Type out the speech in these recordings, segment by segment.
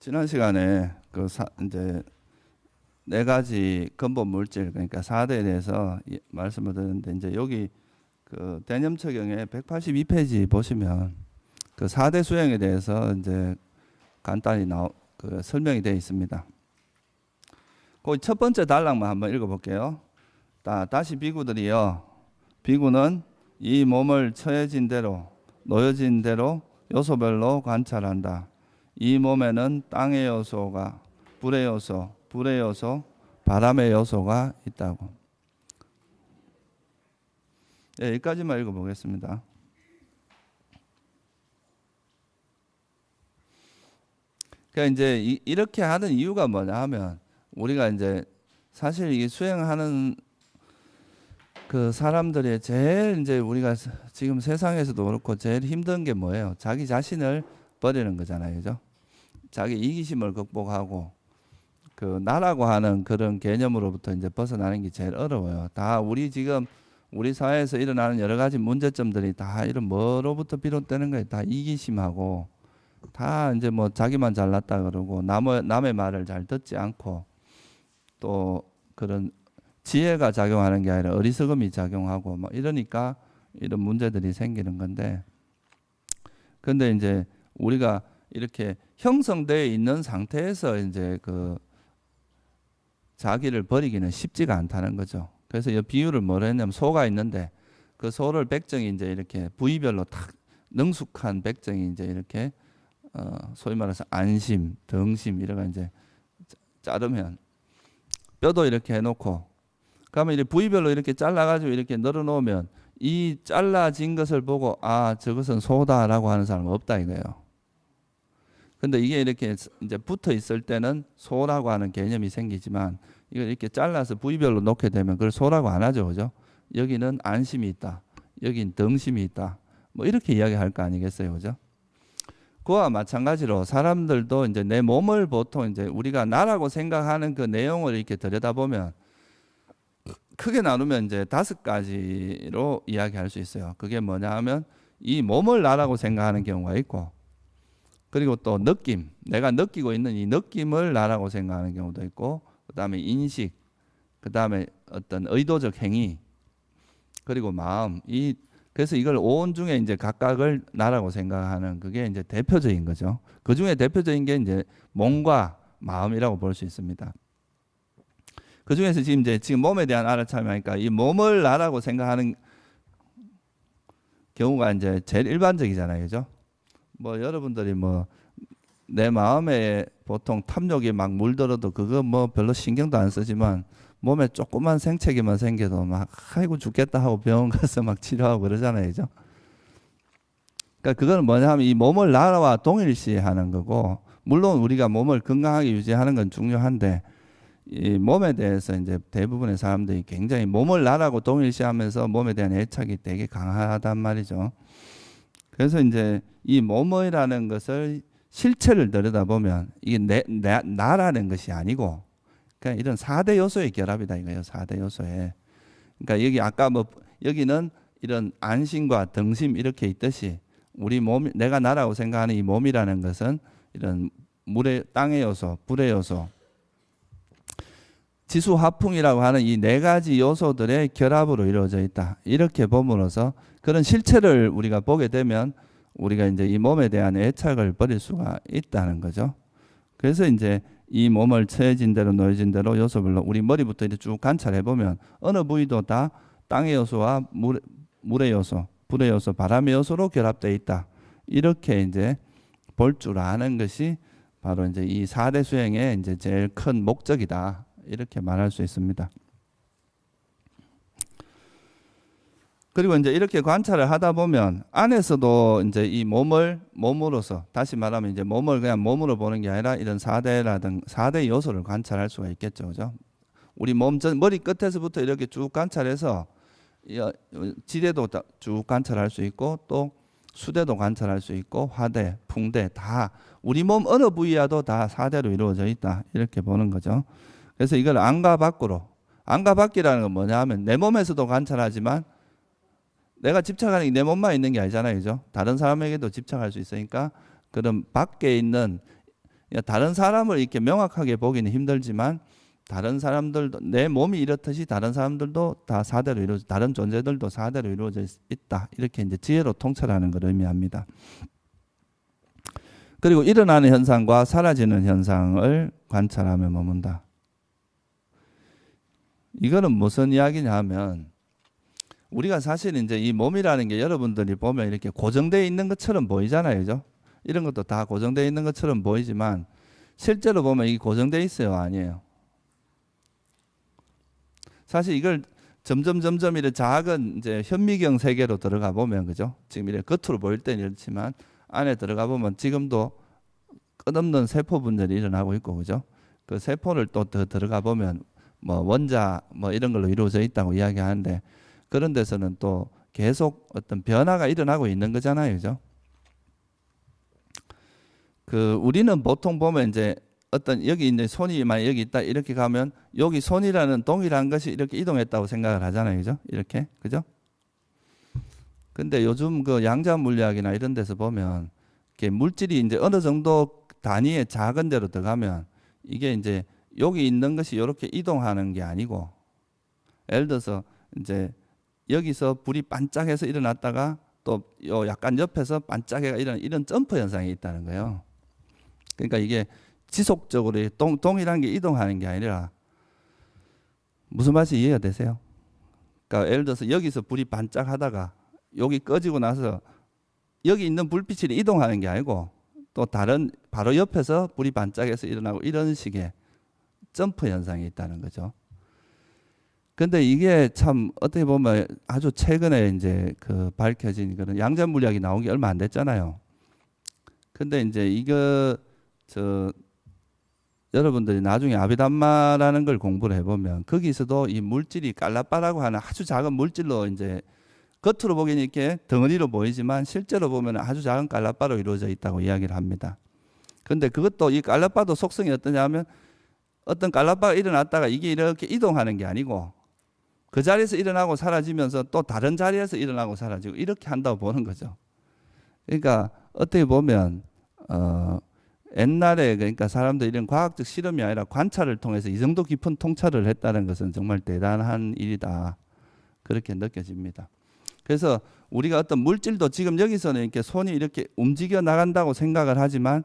지난 시간에 이제 네 가지 근본 물질 그러니까 4대에 대해서 말씀을 드렸는데 이제 여기 그 대념처경의 182페이지 보시면 그 4대 수행에 대해서 이제 간단히 설명이 되어 있습니다. 그 첫 번째 단락만 한번 읽어볼게요. 다시 비구들이여, 비구는 이 몸을 처해진 대로 놓여진 대로 요소별로 관찰한다. 이 몸에는 땅의 요소가 불의 요소, 불의 요소, 바람의 요소가 있다고. 네, 여기까지만 읽어보겠습니다. 그러니까 이제 이렇게 하는 이유가 뭐냐 하면 우리가 이제 사실 이 수행하는 그 사람들이 제일 이제 우리가 지금 세상에서도 그렇고 제일 힘든 게 뭐예요? 자기 자신을 버리는 거잖아요. 그죠? 자기 이기심을 극복하고 그 나라고 하는 그런 개념으로부터 이제 벗어나는 게 제일 어려워요. 다 지금 우리 사회에서 일어나는 여러 가지 문제점들이 다 이런 뭐로부터 비롯되는 거예요. 다 이기심하고 다 이제 뭐 자기만 잘났다 그러고 남의 말을 잘 듣지 않고 또 그런 지혜가 작용하는 게 아니라 어리석음이 작용하고 뭐 이러니까 이런 문제들이 생기는 건데, 근데 이제 우리가 이렇게 형성되어 있는 상태에서 이제 그 자기를 버리기는 쉽지가 않다는 거죠. 그래서 이 비유를 뭐라 했냐면 소가 있는데 그 소를 백정이 이제 이렇게 부위별로 탁 능숙한 백정이 이제 이렇게 소위 말해서 안심, 등심 이런 거 이제 자르면 뼈도 이렇게 해놓고 그러면 이제 부위별로 이렇게 잘라가지고 이렇게 널어놓으면 이 잘라진 것을 보고 아 저것은 소다라고 하는 사람은 없다 이거예요. 근데 이게 이렇게 이제 붙어 있을 때는 소라고 하는 개념이 생기지만 이걸 이렇게 잘라서 부위별로 놓게 되면 그걸 소라고 안 하죠, 그죠? 여기는 안심이 있다, 여긴 등심이 있다, 뭐 이렇게 이야기할 거 아니겠어요, 그죠? 그와 마찬가지로 사람들도 이제 내 몸을 보통 이제 우리가 나라고 생각하는 그 내용을 이렇게 들여다보면 크게 나누면 이제 5가지로 이야기할 수 있어요. 그게 뭐냐 하면 이 몸을 나라고 생각하는 경우가 있고, 그리고 또 느낌, 내가 느끼고 있는 이 느낌을 나라고 생각하는 경우도 있고, 그 다음에 인식, 그 다음에 어떤 의도적 행위, 그리고 마음. 그래서 이걸 오온 중에 이제 각각을 나라고 생각하는 그게 이제 대표적인 거죠. 그 중에 대표적인 게 이제 몸과 마음이라고 볼 수 있습니다. 그 중에서 지금 몸에 대한 알아차림하니까 이 몸을 나라고 생각하는 경우가 이제 제일 일반적이잖아요, 그죠? 뭐 여러분들이 뭐 내 마음에 보통 탐욕이 막 물들어도 그거 뭐 별로 신경도 안 쓰지만 몸에 조그만 생채기만 생겨도 막 아이고 죽겠다 하고 병원 가서 막 치료하고 그러잖아요, 그죠? 그러니까 그거는 뭐냐 하면 이 몸을 나라와 동일시하는 거고, 물론 우리가 몸을 건강하게 유지하는 건 중요한데 이 몸에 대해서 이제 대부분의 사람들이 굉장히 몸을 나라고 동일시하면서 몸에 대한 애착이 되게 강하단 말이죠. 그래서 이제 이 몸이라는 것을 실체를 들여다보면 이게 나라는 것이 아니고 그냥 이런 4대 요소의 결합이다 이거예요. 4대 요소에. 그러니까 여기 아까 뭐 여기는 이런 안심과 등심 이렇게 있듯이 우리 몸, 내가 나라고 생각하는 이 몸이라는 것은 이런 땅의 요소, 불의 요소, 지수화풍이라고 하는 이 4가지 요소들의 결합으로 이루어져 있다. 이렇게 봄으로써 그런 실체를 우리가 보게 되면 우리가 이제 이 몸에 대한 애착을 버릴 수가 있다는 거죠. 그래서 이제 이 몸을 처해진 대로 놓여진 대로 요소별로 우리 머리부터 이렇게 쭉 관찰해 보면 어느 부위도 다 땅의 요소와 물의 요소, 불의 요소, 바람의 요소로 결합되어 있다. 이렇게 이제 볼 줄 아는 것이 바로 이제 이 4대 수행의 이제 제일 큰 목적이다. 이렇게 말할 수 있습니다. 그리고 이제 이렇게 관찰을 하다 보면 안에서도 이제 이 몸으로서 다시 말하면 이제 몸을 그냥 몸으로 보는 게 아니라 이런 4대 요소를 관찰할 수가 있겠죠. 그죠? 우리 머리 끝에서부터 이렇게 쭉 관찰해서 지대도 쭉 관찰할 수 있고 또 수대도 관찰할 수 있고 화대, 풍대 다 우리 몸 어느 부위와도 다 4대로 이루어져 있다. 이렇게 보는 거죠. 그래서 이걸 안과 밖으로, 안과 밖이라는 건 뭐냐 하면 내 몸에서도 관찰하지만 내가 집착하는 게 내 몸만 있는 게 아니잖아요, 그죠? 다른 사람에게도 집착할 수 있으니까 그런 밖에 있는 다른 사람을 이렇게 명확하게 보기는 힘들지만 다른 사람들도 내 몸이 이렇듯이 다른 사람들도 다 사대로 이루어져 다른 존재들도 사대로 이루어져 있다. 이렇게 이제 지혜로 통찰하는 걸 의미합니다. 그리고 일어나는 현상과 사라지는 현상을 관찰하며 머문다. 이거는 무슨 이야기냐 하면 우리가 사실 이제 이 몸이라는 게 여러분들이 보면 이렇게 고정되어 있는 것처럼 보이잖아요. 그죠? 이런 것도 다 고정되어 있는 것처럼 보이지만 실제로 보면 이게 고정되어 있어요? 아니에요? 사실 이걸 점점 이렇게 작은 이제 현미경 세계로 들어가 보면 그죠? 지금 이렇게 겉으로 보일 때는 이렇지만 안에 들어가 보면 지금도 끝없는 세포 분열이 일어나고 있고 그죠? 그 세포를 또 더 들어가 보면 뭐 원자 뭐 이런 걸로 이루어져 있다고 이야기하는데 그런 데서는 또 계속 어떤 변화가 일어나고 있는 거잖아요. 그죠? 그 우리는 보통 보면 이제 어떤 여기 있는 손이 만 여기 있다 이렇게 가면 여기 손이라는 동일한 것이 이렇게 이동했다고 생각을 하잖아요. 그죠? 이렇게. 그죠? 근데 요즘 그 양자 물리학이나 이런 데서 보면 이렇게 물질이 이제 어느 정도 단위의 작은 데로 들어가면 이게 이제 여기 있는 것이 이렇게 이동하는 게 아니고 예를 들어서 이제 여기서 불이 반짝해서 일어났다가 또 요 약간 옆에서 반짝해가 일어나는 이런 점프 현상이 있다는 거예요. 그러니까 이게 지속적으로 동일한 게 이동하는 게 아니라 무슨 말인지 이해가 되세요? 그러니까 예를 들어서 여기서 불이 반짝하다가 여기 꺼지고 나서 여기 있는 불빛이 이동하는 게 아니고 또 다른 바로 옆에서 불이 반짝해서 일어나고 이런 식의 점프 현상이 있다는 거죠. 근데 이게 참 어떻게 보면 아주 최근에 이제 그 밝혀진 그런 양자 물리학이 나온 게 얼마 안 됐잖아요. 근데 이제 이거 여러분들이 나중에 아비담마라는 걸 공부를 해보면 거기서도 이 물질이 깔라빠라고 하는 아주 작은 물질로 이제 겉으로 보기에는 이렇게 덩어리로 보이지만 실제로 보면 아주 작은 깔라빠로 이루어져 있다고 이야기를 합니다. 근데 그것도 이 깔라빠도 속성이 어떠냐면 어떤 깔라빠가 일어났다가 이게 이렇게 이동하는 게 아니고 그 자리에서 일어나고 사라지면서 또 다른 자리에서 일어나고 사라지고 이렇게 한다고 보는 거죠. 그러니까 어떻게 보면 옛날에 그러니까 사람들이 이런 과학적 실험이 아니라 관찰을 통해서 이 정도 깊은 통찰을 했다는 것은 정말 대단한 일이다. 그렇게 느껴집니다. 그래서 우리가 어떤 물질도 지금 여기서는 이렇게 손이 이렇게 움직여 나간다고 생각을 하지만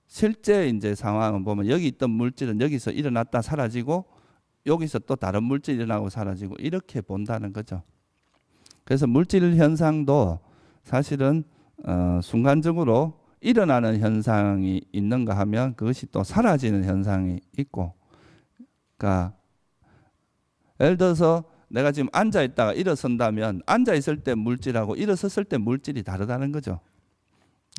실제 이제 상황은 보면 여기 있던 물질은 여기서 일어났다 사라지고 여기서 또 다른 물질이 일어나고 사라지고 이렇게 본다는 거죠. 그래서 물질 현상도 사실은 순간적으로 일어나는 현상이 있는가 하면 그것이 또 사라지는 현상이 있고, 그러니까 예를 들어서 내가 지금 앉아 있다가 일어선다면 앉아 있을 때 물질하고 일어섰을 때 물질이 다르다는 거죠.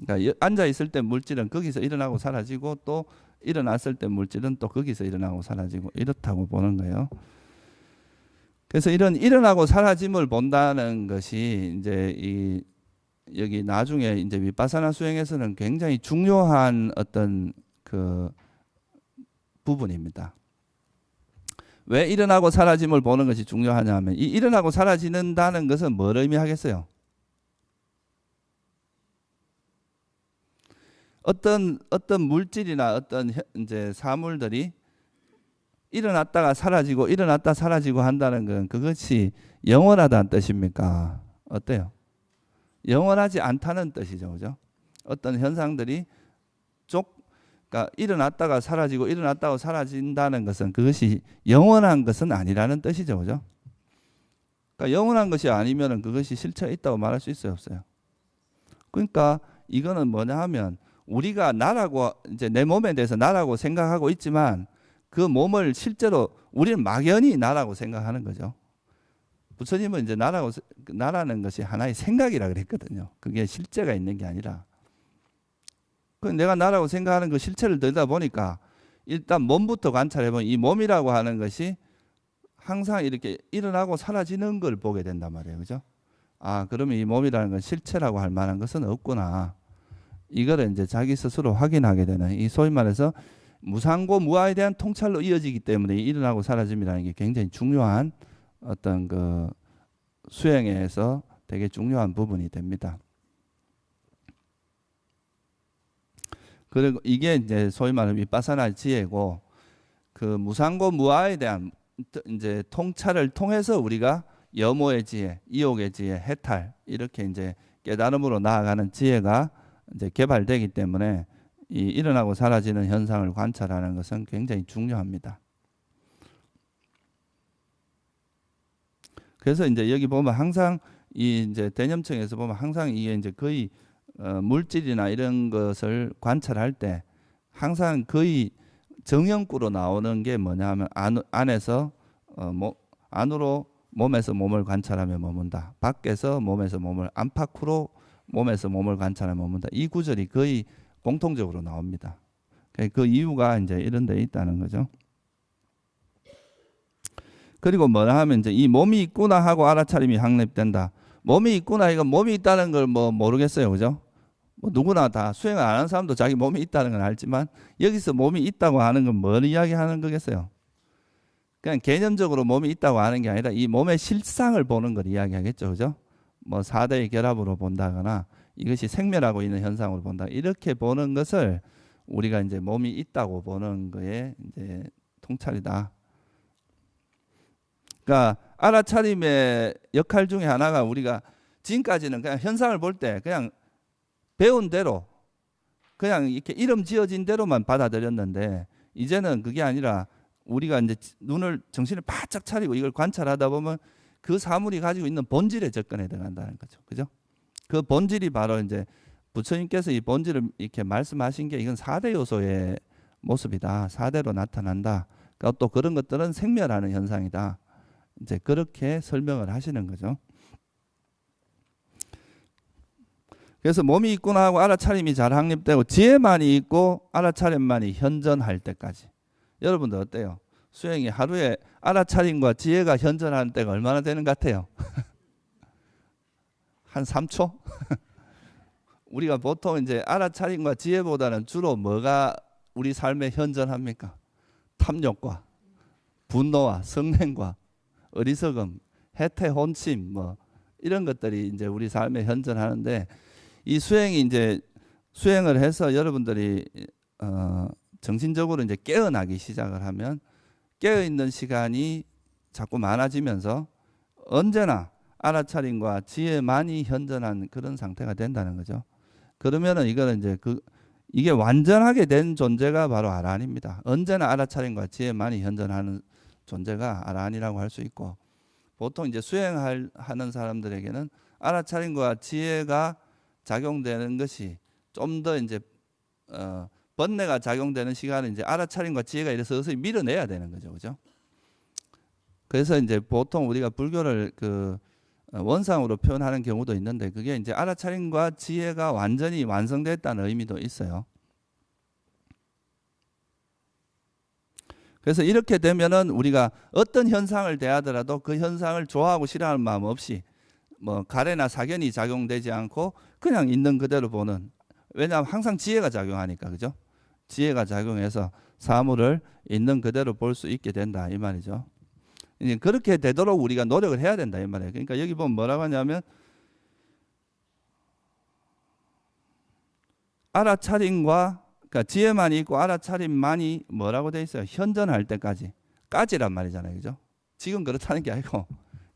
그러니까 앉아 있을 때 물질은 거기서 일어나고 사라지고 또 일어났을 때 물질은 또 거기서 일어나고 사라지고 이렇다고 보는 거예요. 그래서 이런 일어나고 사라짐을 본다는 것이 이제 여기 나중에 이제 위파사나 수행에서는 굉장히 중요한 어떤 그 부분입니다. 왜 일어나고 사라짐을 보는 것이 중요하냐 하면 이 일어나고 사라지는다는 것은 뭘 의미하겠어요? 어떤 물질이나 어떤 이제 사물들이 일어났다가 사라지고 일어났다 사라지고 한다는 건 그것이 영원하다는 뜻입니까? 어때요? 영원하지 않다는 뜻이죠. 그죠? 어떤 현상들이 그러니까 일어났다가 사라지고 일어났다가 사라진다는 것은 그것이 영원한 것은 아니라는 뜻이죠. 그죠? 그러니까 영원한 것이 아니면은 그것이 실체가 있다고 말할 수 있어요, 없어요? 그러니까 이거는 뭐냐 하면 우리가 나라고 이제 내 몸에 대해서 나라고 생각하고 있지만 그 몸을 실제로 우리는 막연히 나라고 생각하는 거죠. 부처님은 이제 나라는 것이 하나의 생각이라 그랬거든요. 그게 실제가 있는 게 아니라. 내가 나라고 생각하는 그 실체를 들다 보니까 일단 몸부터 관찰해보면 이 몸이라고 하는 것이 항상 이렇게 일어나고 사라지는 걸 보게 된단 말이에요. 그죠? 아, 그러면 이 몸이라는 건 실체라고 할 만한 것은 없구나. 이거를 이제 자기 스스로 확인하게 되는 이 소위 말해서 무상고 무아에 대한 통찰로 이어지기 때문에 일어나고 사라짐이라는 게 굉장히 중요한 어떤 그 수행에서 되게 중요한 부분이 됩니다. 그리고 이게 이제 소위 말하는 윗바사나 지혜고, 그 무상고 무아에 대한 이제 통찰을 통해서 우리가 여모의 지혜, 이옥의 지혜, 해탈 이렇게 이제 깨달음으로 나아가는 지혜가 이제 개발되기 때문에 이 일어나고 사라지는 현상을 관찰하는 것은 굉장히 중요합니다. 그래서 이제 여기 보면 항상 이 이제 대념청에서 보면 항상 이게 이제 거의 물질이나 이런 것을 관찰할 때 항상 거의 정형구로 나오는 게 뭐냐 하면 안에서 안으로 몸에서 몸을 관찰하며 머문다. 밖에서 몸에서 몸을, 안팎으로 몸에서 몸을 관찰하며 머문다. 이 구절이 거의 공통적으로 나옵니다. 그 이유가 이제 이런 데 있다는 거죠. 그리고 뭐라 하면 이제 이 몸이 있구나 하고 알아차림이 확립된다. 몸이 있구나, 이건 몸이 있다는 걸 뭐 모르겠어요. 그죠? 뭐 누구나 다 수행을 안 하는 사람도 자기 몸이 있다는 건 알지만 여기서 몸이 있다고 하는 건 뭘 이야기하는 거겠어요? 그냥 개념적으로 몸이 있다고 하는 게 아니라 이 몸의 실상을 보는 걸 이야기하겠죠. 그죠? 뭐 4대의 결합으로 본다거나 이것이 생멸하고 있는 현상으로 본다. 이렇게 보는 것을 우리가 이제 몸이 있다고 보는 거에 이제 통찰이다. 그러니까 알아차림의 역할 중에 하나가 우리가 지금까지는 그냥 현상을 볼 때 그냥 배운 대로 그냥 이렇게 이름 지어진 대로만 받아들였는데 이제는 그게 아니라 우리가 이제 정신을 바짝 차리고 이걸 관찰하다 보면 그 사물이 가지고 있는 본질에 접근해 들어간다는 거죠. 그죠? 그 본질이 바로 이제 부처님께서 이 본질을 이렇게 말씀하신 게 이건 4대 요소의 모습이다. 4대로 나타난다. 그러니까 또 그런 것들은 생멸하는 현상이다. 이제 그렇게 설명을 하시는 거죠. 그래서 몸이 있구나 하고 알아차림이 잘 확립되고 지혜만이 있고 알아차림만이 현전할 때까지. 여러분들 어때요? 수행이 하루에 알아차림과 지혜가 현전하는 때가 얼마나 되는 것 같아요? 한 3초? 우리가 보통 이제 알아차림과 지혜보다는 주로 뭐가 우리 삶에 현전합니까? 탐욕과 분노와 성냉과 어리석음, 해태, 혼침 뭐 이런 것들이 이제 우리 삶에 현전하는데 이 수행이 이제 수행을 해서 여러분들이 정신적으로 이제 깨어나기 시작을 하면 깨어 있는 시간이 자꾸 많아지면서 언제나 알아차림과 지혜만이 현전한 그런 상태가 된다는 거죠. 그러면은 이거는 이제 이게 완전하게 된 존재가 바로 아라한입니다. 언제나 알아차림과 지혜만이 현전하는 존재가 아라한이라고 할 수 있고, 보통 이제 수행하는 사람들에게는 알아차림과 지혜가 작용되는 것이 좀 더 이제 번뇌가 작용되는 시간은 이제 알아차림과 지혜가 이래서 서서히 밀어내야 되는 거죠, 그죠? 그래서 이제 보통 우리가 불교를 원상으로 표현하는 경우도 있는데 그게 이제 알아차림과 지혜가 완전히 완성됐다는 의미도 있어요. 그래서 이렇게 되면은 우리가 어떤 현상을 대하더라도 그 현상을 좋아하고 싫어하는 마음 없이 뭐 가래나 사견이 작용되지 않고 그냥 있는 그대로 보는, 왜냐하면 항상 지혜가 작용하니까, 그죠? 지혜가 작용해서 사물을 있는 그대로 볼 수 있게 된다 이 말이죠. 이제 그렇게 되도록 우리가 노력을 해야 된다 이 말이에요. 그러니까 여기 보면 뭐라고 하냐면 알아차림과 그러니까 지혜만이 있고 알아차림만이 뭐라고 돼 있어요? 현전할 때까지. 까지란 말이잖아요. 그죠? 지금 그렇다는 게 아니고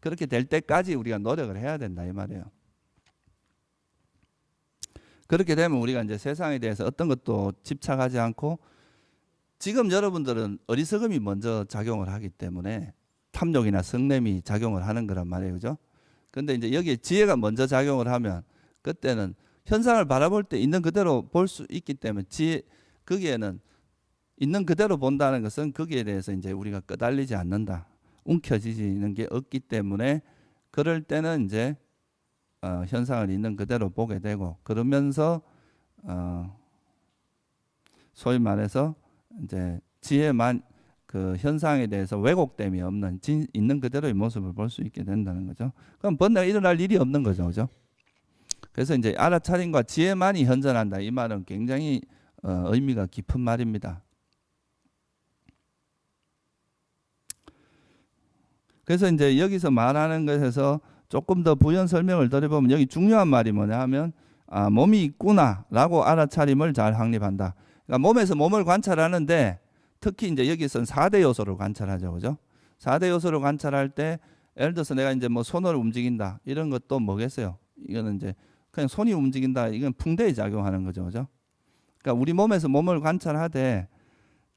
그렇게 될 때까지 우리가 노력을 해야 된다 이 말이에요. 그렇게 되면 우리가 이제 세상에 대해서 어떤 것도 집착하지 않고, 지금 여러분들은 어리석음이 먼저 작용을 하기 때문에 탐욕이나 성냄이 작용을 하는 거란 말이에요. 그죠? 근데 이제 여기에 지혜가 먼저 작용을 하면 그때는 현상을 바라볼 때 있는 그대로 볼 수 있기 때문에 거기에는 있는 그대로 본다는 것은 거기에 대해서 이제 우리가 끄달리지 않는다. 움켜쥐는 게 없기 때문에 그럴 때는 이제 현상을 있는 그대로 보게 되고, 그러면서 소위 말해서 이제 지혜만 그 현상에 대해서 왜곡됨이 없는 있는 그대로의 모습을 볼 수 있게 된다는 거죠. 그럼 번뇌가 일어날 일이 없는 거죠, 그죠? 그래서 이제 알아차림과 지혜만이 현존한다 이 말은 굉장히 의미가 깊은 말입니다. 그래서 이제 여기서 말하는 것에서 조금 더 부연 설명을 드려보면 여기 중요한 말이 뭐냐 하면 아, 몸이 있구나라고 알아차림을 잘 확립한다. 그러니까 몸에서 몸을 관찰하는데 특히 이제 여기서는 4대 요소를 관찰하죠. 그죠? 4대 요소를 관찰할 때 예를 들어서 내가 이제 뭐 손을 움직인다. 이런 것도 뭐겠어요? 이거는 이제 그냥 손이 움직인다. 이건 풍대에 작용하는 거죠. 그죠? 그러니까 우리 몸에서 몸을 관찰하되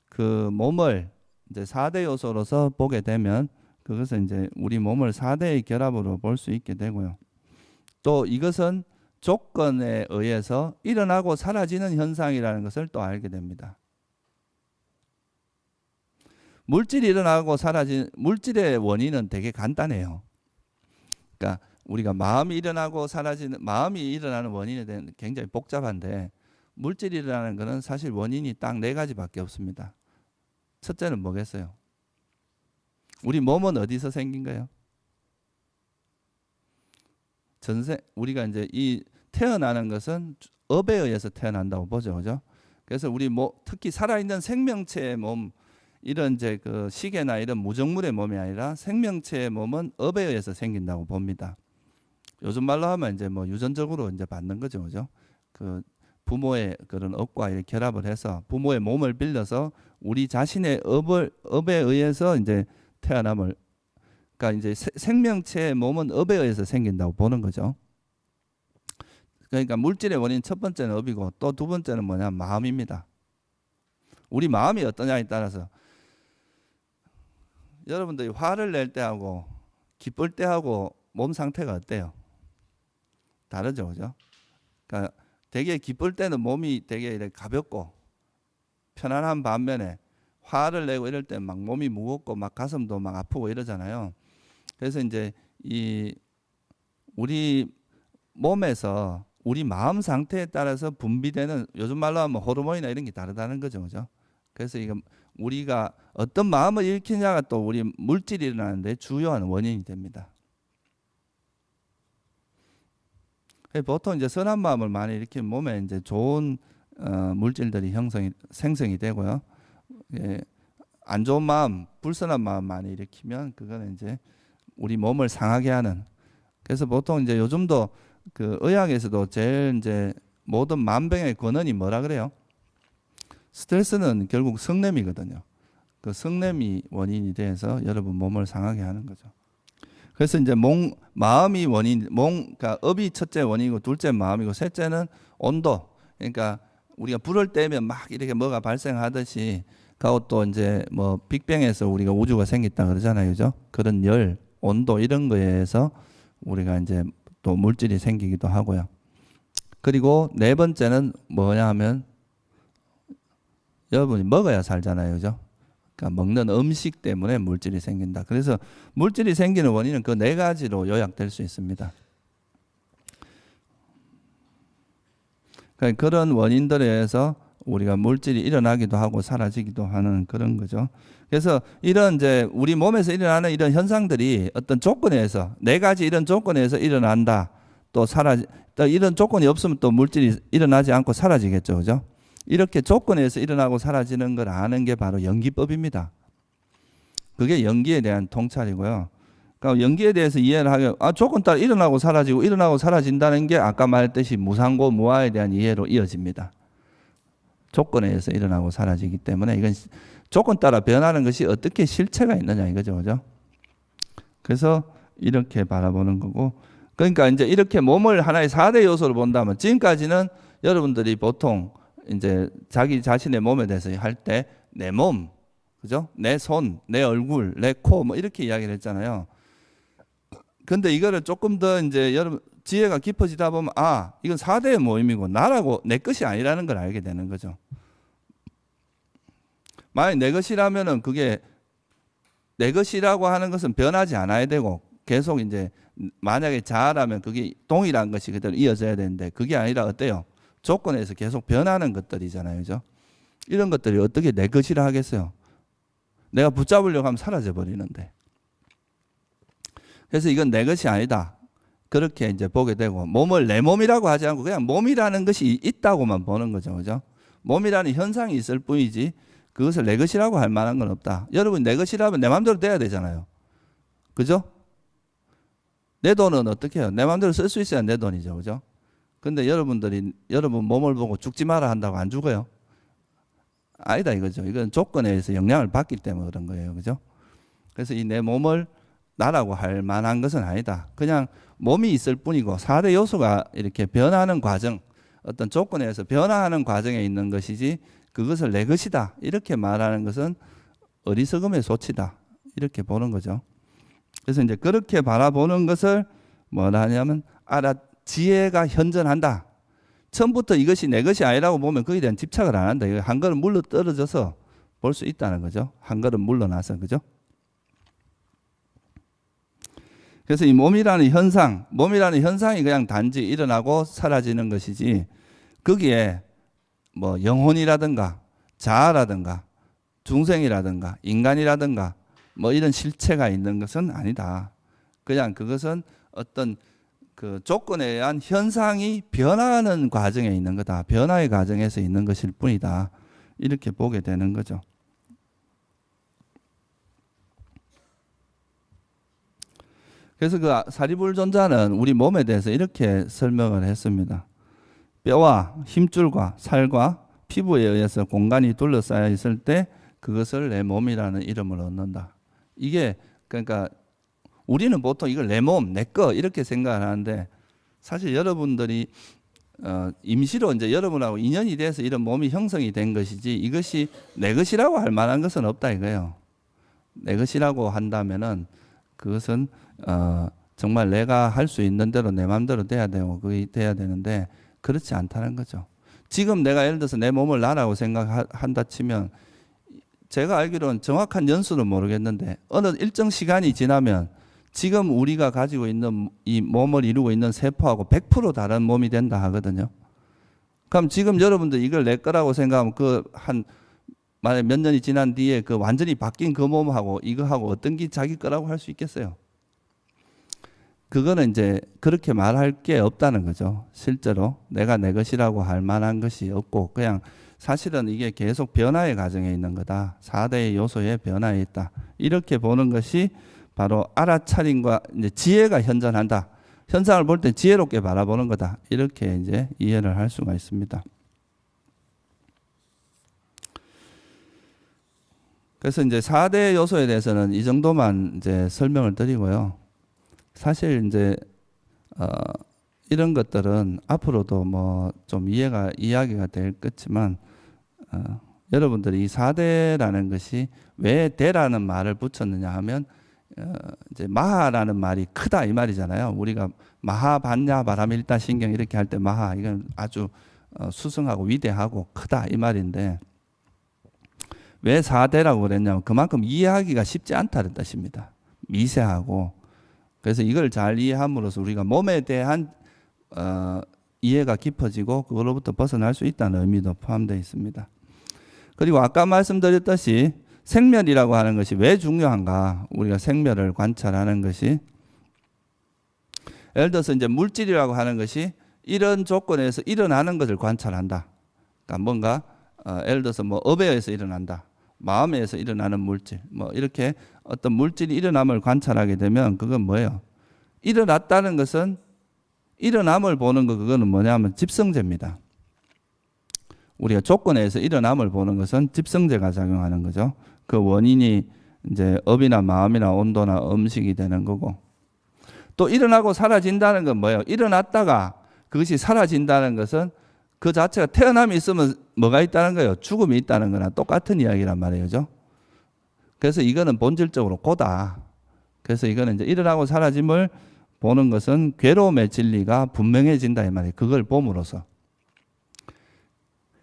그 몸을 이제 4대 요소로서 보게 되면 그것은 이제 우리 몸을 4대의 결합으로 볼 수 있게 되고요. 또 이것은 조건에 의해서 일어나고 사라지는 현상이라는 것을 또 알게 됩니다. 물질이 일어나고 사라지는 물질의 원인은 되게 간단해요. 그러니까 우리가 마음이 일어나고 사라지는 마음이 일어나는 원인에 대한 굉장히 복잡한데 물질이 일어나는 것은 사실 원인이 딱 4가지밖에 없습니다. 첫째는 뭐겠어요? 우리 몸은 어디서 생긴 거예요? 우리가 이제 이 태어나는 것은 업에 의해서 태어난다고 보죠. 그죠? 그래서 우리 특히 살아있는 생명체의 몸, 이런 이제 그 시계나 이런 무정물의 몸이 아니라 생명체의 몸은 업에 의해서 생긴다고 봅니다. 요즘 말로 하면 이제 뭐 유전적으로 이제 받는 거죠. 그죠? 그 부모의 그런 업과 이렇게 결합을 해서 부모의 몸을 빌려서 우리 자신의 업에 의해서 이제 태어남을, 그러니까 이제 생명체의 몸은 업에 의해서 생긴다고 보는 거죠. 그러니까 물질의 원인 첫 번째는 업이고 또 두 번째는 뭐냐? 마음입니다. 우리 마음이 어떠냐에 따라서 여러분들이 화를 낼 때하고 기쁠 때하고 몸 상태가 어때요? 다르죠. 그죠? 그러니까 되게 기쁠 때는 몸이 되게 이렇게 가볍고 편안한 반면에 화를 내고 이럴 때 막 몸이 무겁고 막 가슴도 막 아프고 이러잖아요. 그래서 이제 이 우리 몸에서 우리 마음 상태에 따라서 분비되는 요즘 말로 하면 호르몬이나 이런 게 다르다는 거죠. 그죠? 그래서 이거 우리가 어떤 마음을 일으키냐가 또 우리 물질이 일어나는데 주요한 원인이 됩니다. 보통 이제 선한 마음을 많이 일으키면 몸에 이제 좋은 물질들이 생성이 되고요. 예, 안 좋은 마음, 불선한 마음 많이 일으키면 그거는 이제 우리 몸을 상하게 하는. 그래서 보통 이제 요즘도 그 의학에서도 제일 이제 모든 만병의 근원이 뭐라 그래요? 스트레스는 결국 성냄이거든요. 그 성냄이 원인이 돼서 여러분 몸을 상하게 하는 거죠. 그래서 이제 마음이 그러니까 업이 첫째 원인이고 둘째 마음이고 셋째는 온도. 그러니까 우리가 불을 떼면 막 이렇게 뭐가 발생하듯이 가고 또 이제 뭐 빅뱅에서 우리가 우주가 생겼다 그러잖아요. 그죠? 그런 열, 온도 이런 거에 의해서 우리가 이제 또 물질이 생기기도 하고요. 그리고 네 번째는 뭐냐 하면 여러분이 먹어야 살잖아요. 그죠? 그러니까 먹는 음식 때문에 물질이 생긴다. 그래서 물질이 생기는 원인은 그 4가지로 요약될 수 있습니다. 그러니까 그런 원인들에 의해서 우리가 물질이 일어나기도 하고 사라지기도 하는 그런 거죠. 그래서 이런 이제 우리 몸에서 일어나는 이런 현상들이 어떤 조건에 의해서 4가지 이런 조건에 의해서 일어난다. 또 이런 조건이 없으면 또 물질이 일어나지 않고 사라지겠죠. 그죠? 이렇게 조건에 의해서 일어나고 사라지는 걸 아는 게 바로 연기법입니다. 그게 연기에 대한 통찰이고요. 그러니까 연기에 대해서 이해를 하게 조건 따라 일어나고 사라지고 일어나고 사라진다는 게 아까 말했듯이 무상고 무아에 대한 이해로 이어집니다. 조건에 의해서 일어나고 사라지기 때문에 이건 조건 따라 변하는 것이 어떻게 실체가 있느냐 이거죠. 그죠? 그래서 이렇게 바라보는 거고, 그러니까 이제 이렇게 몸을 하나의 4대 요소로 본다면 지금까지는 여러분들이 보통 이제 자기 자신의 몸에 대해서 할 때 내 몸, 그죠? 내 손, 내 얼굴, 내 코 뭐 이렇게 이야기를 했잖아요. 근데 이거를 조금 더 이제 여러분 지혜가 깊어지다 보면 이건 4대의 모임이고 나라고 내 것이 아니라는 걸 알게 되는 거죠. 만약 내 것이라면은 그게 내 것이라고 하는 것은 변하지 않아야 되고 계속 이제 만약에 자아라면 그게 동일한 것이 그대로 이어져야 되는데 그게 아니라 어때요? 조건에서 계속 변하는 것들이잖아요. 그죠? 이런 것들이 어떻게 내 것이라 하겠어요? 내가 붙잡으려고 하면 사라져 버리는데. 그래서 이건 내 것이 아니다. 그렇게 이제 보게 되고 몸을 내 몸이라고 하지 않고 그냥 몸이라는 것이 있다고만 보는 거죠. 그죠? 몸이라는 현상이 있을 뿐이지 그것을 내 것이라고 할 만한 건 없다. 여러분 내 것이라면 내 마음대로 돼야 되잖아요. 그죠? 내 돈은 어떻게 해요? 내 마음대로 쓸 수 있어야 내 돈이죠. 그죠? 근데 여러분 몸을 보고 죽지 마라 한다고 안 죽어요? 아니다 이거죠. 이건 조건에 의해서 영향을 받기 때문에 그런 거예요. 그죠? 그래서 이 내 몸을 나라고 할 만한 것은 아니다. 그냥 몸이 있을 뿐이고 4대 요소가 이렇게 변하는 과정, 어떤 조건에 의해서 변화하는 과정에 있는 것이지 그것을 내 것이다. 이렇게 말하는 것은 어리석음의 소치다. 이렇게 보는 거죠. 그래서 이제 그렇게 바라보는 것을 뭐라 하냐면 지혜가 현전한다. 처음부터 이것이 내 것이 아니라고 보면 거기에 대한 집착을 안 한다. 한 걸음 물러 떨어져서 볼 수 있다는 거죠. 한 걸음 물러나서. 그죠? 그래서 이 몸이라는 현상이 그냥 단지 일어나고 사라지는 것이지 거기에 뭐 영혼이라든가 자아라든가 중생이라든가 인간이라든가 뭐 이런 실체가 있는 것은 아니다. 그냥 그것은 어떤 그 조건에 의한 현상이 변화하는 과정에 있는 거다. 변화의 과정에서 있는 것일 뿐이다. 이렇게 보게 되는 거죠. 그래서 그 사리불존자는 우리 몸에 대해서 이렇게 설명을 했습니다. 뼈와 힘줄과 살과 피부에 의해서 공간이 둘러싸여 있을 때 그것을 내 몸이라는 이름을 얻는다. 이게 그러니까 우리는 보통 이걸 내 몸, 내 거 이렇게 생각을 하는데 사실 여러분들이 임시로 이제 여러분하고 인연이 돼서 이런 몸이 형성이 된 것이지 이것이 내 것이라고 할 만한 것은 없다 이거예요. 내 것이라고 한다면은 그것은 정말 내가 할 수 있는 대로 내 마음대로 돼야 되고 그게 돼야 되는데 그렇지 않다는 거죠. 지금 내가 예를 들어서 내 몸을 나라고 생각한다 치면 제가 알기로는 정확한 연수는 모르겠는데 어느 일정 시간이 지나면 지금 우리가 가지고 있는 이 몸을 이루고 있는 세포하고 100% 다른 몸이 된다 하거든요. 그럼 지금 여러분들 이걸 내 거라고 생각하면 만약 몇 년이 지난 뒤에 그 완전히 바뀐 그 몸하고 이거하고 어떤 게 자기 거라고 할 수 있겠어요? 그거는 이제 그렇게 말할 게 없다는 거죠. 실제로 내가 내 것이라고 할 만한 것이 없고 그냥 사실은 이게 계속 변화의 과정에 있는 거다. 4대의 요소의 변화에 있다. 이렇게 보는 것이 바로 알아차림과 이제 지혜가 현존한다. 현상을 볼 때 지혜롭게 바라보는 거다. 이렇게 이제 이해를 할 수가 있습니다. 그래서 이제 4대 요소에 대해서는 이 정도만 이제 설명을 드리고요. 사실 이제 이런 것들은 앞으로도 뭐 좀 이야기가 될 것지만 여러분들이 이 4대라는 것이 왜 대라는 말을 붙였느냐 하면 이제 마하라는 말이 크다 이 말이잖아요. 우리가 마하반야 바라밀다 신경 이렇게 할 때 마하 이건 아주 수승하고 위대하고 크다 이 말인데 왜 4대라고 그랬냐면 그만큼 이해하기가 쉽지 않다는 뜻입니다. 미세하고 그래서 이걸 잘 이해함으로써 우리가 몸에 대한 이해가 깊어지고 그걸로부터 벗어날 수 있다는 의미도 포함되어 있습니다. 그리고 아까 말씀드렸듯이 생멸이라고 하는 것이 왜 중요한가? 우리가 생멸을 관찰하는 것이 예를 들어서 이제 물질이라고 하는 것이 이런 조건에서 일어나는 것을 관찰한다. 그러니까 뭔가 예를 들어서 뭐 업에 의해서 일어난다. 마음에 의해서 일어나는 물질. 뭐 이렇게 어떤 물질이 일어남을 관찰하게 되면 그건 뭐예요? 일어났다는 것은 일어남을 보는 거 그거는 뭐냐면 집성제입니다. 우리가 조건에 의해서 일어남을 보는 것은 집성제가 작용하는 거죠. 그 원인이 이제 업이나 마음이나 온도나 음식이 되는 거고 또 일어나고 사라진다는 건 뭐예요? 일어났다가 그것이 사라진다는 것은 그 자체가 태어남이 있으면 뭐가 있다는 거예요? 죽음이 있다는 거나 똑같은 이야기란 말이에요. 그죠? 그래서 이거는 본질적으로 고다. 그래서 이거는 이제 일어나고 사라짐을 보는 것은 괴로움의 진리가 분명해진다 이 말이에요. 그걸 봄으로써.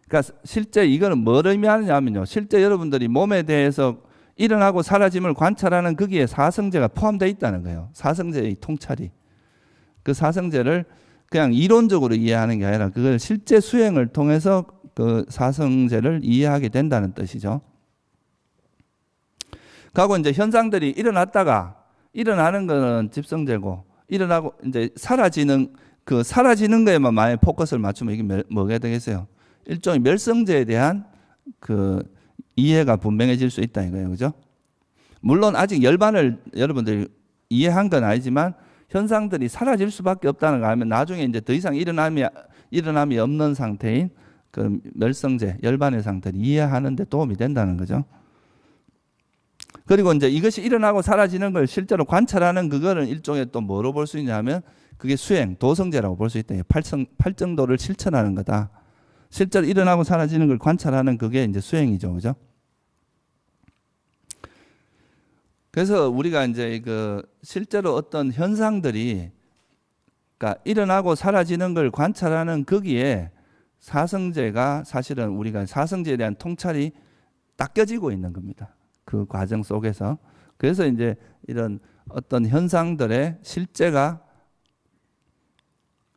그러니까 실제 이거는 뭘 의미하느냐면요. 실제 여러분들이 몸에 대해서 일어나고 사라짐을 관찰하는 거기에 사성제가 포함되어 있다는 거예요. 사성제의 통찰이. 그 사성제를 그냥 이론적으로 이해하는 게 아니라 그걸 실제 수행을 통해서 그 사성제를 이해하게 된다는 뜻이죠. 그리고 이제 현상들이 일어났다가 일어나는 거는 집성제고 일어나고 이제 사라지는 거에만 만약 포커스를 맞추면 이게 뭐가 되겠어요? 일종의 멸성제에 대한 그 이해가 분명해질 수 있다 이거예요. 그죠? 물론 아직 열반을 여러분들이 이해한 건 아니지만 현상들이 사라질 수밖에 없다는 걸 알면 나중에 이제 더 이상 일어남이 없는 상태인 그 멸성제, 열반의 상태를 이해하는 데 도움이 된다는 거죠. 그리고 이제 이것이 일어나고 사라지는 걸 실제로 관찰하는 그거는 일종의 또 뭐로 볼 수 있냐면 그게 수행, 도성제라고 볼 수 있다. 팔정도를 실천하는 거다. 실제로 일어나고 사라지는 걸 관찰하는 그게 이제 수행이죠. 그죠? 그래서 우리가 이제 그 실제로 어떤 현상들이 그러니까 일어나고 사라지는 걸 관찰하는 거기에 사성제가 사실은 우리가 사성제에 대한 통찰이 닦여지고 있는 겁니다. 그 과정 속에서. 그래서 이제 이런 어떤 현상들의 실제가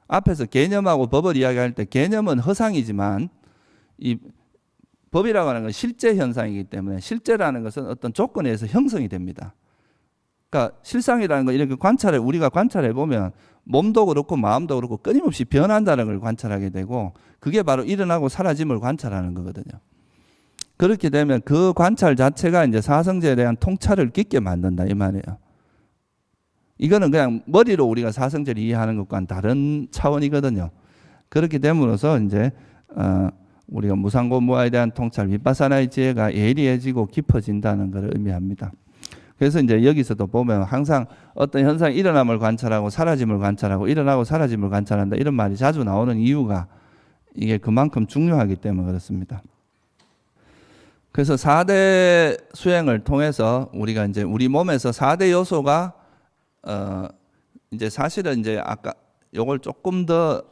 앞에서 개념하고 법을 이야기할 때 개념은 허상이지만 이 법이라고 하는 건 실제 현상이기 때문에 실제라는 것은 어떤 조건에 의해서 형성이 됩니다. 그러니까 실상이라는 건 이렇게 우리가 관찰해 보면 몸도 그렇고 마음도 그렇고 끊임없이 변한다는 걸 관찰하게 되고 그게 바로 일어나고 사라짐을 관찰하는 거거든요. 그렇게 되면 그 관찰 자체가 이제 사성제에 대한 통찰을 깊게 만든다 이 말이에요. 이거는 그냥 머리로 우리가 사성제를 이해하는 것과는 다른 차원이거든요. 그렇게 됨으로써 이제 우리가 무상고무화에 대한 통찰, 윗바사나의 지혜가 예리해지고 깊어진다는 것을 의미합니다. 그래서 이제 여기서도 보면 항상 어떤 현상이 일어남을 관찰하고 사라짐을 관찰하고 일어나고 사라짐을 관찰한다 이런 말이 자주 나오는 이유가 이게 그만큼 중요하기 때문에 그렇습니다. 그래서 4대 수행을 통해서 우리가 이제 우리 몸에서 4대 요소가 이제 사실은 이제 아까 요걸 조금 더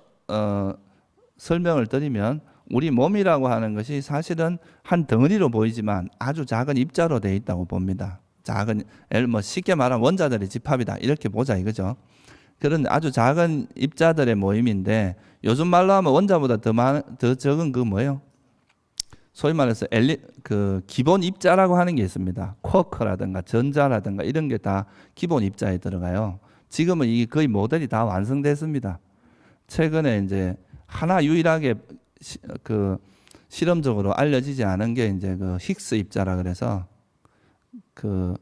설명을 드리면 우리 몸이라고 하는 것이 사실은 한 덩어리로 보이지만 아주 작은 입자로 되어 있다고 봅니다. 작은 뭐 쉽게 말하면 원자들의 집합이다 이렇게 보자 이거죠. 그런 아주 작은 입자들의 모임인데 요즘 말로 하면 원자보다 더 적은 그 뭐예요? 소위 말해서 그 기본 입자라고 하는 게 있습니다. 쿼크라든가 전자라든가 이런 게 다 기본 입자에 들어가요. 지금은 이게 거의 모델이 다 완성됐습니다. 최근에 이제 하나 유일하게 그 실험적으로 알려지지 않은 게 이제 그 힉스 입자라 그래서 그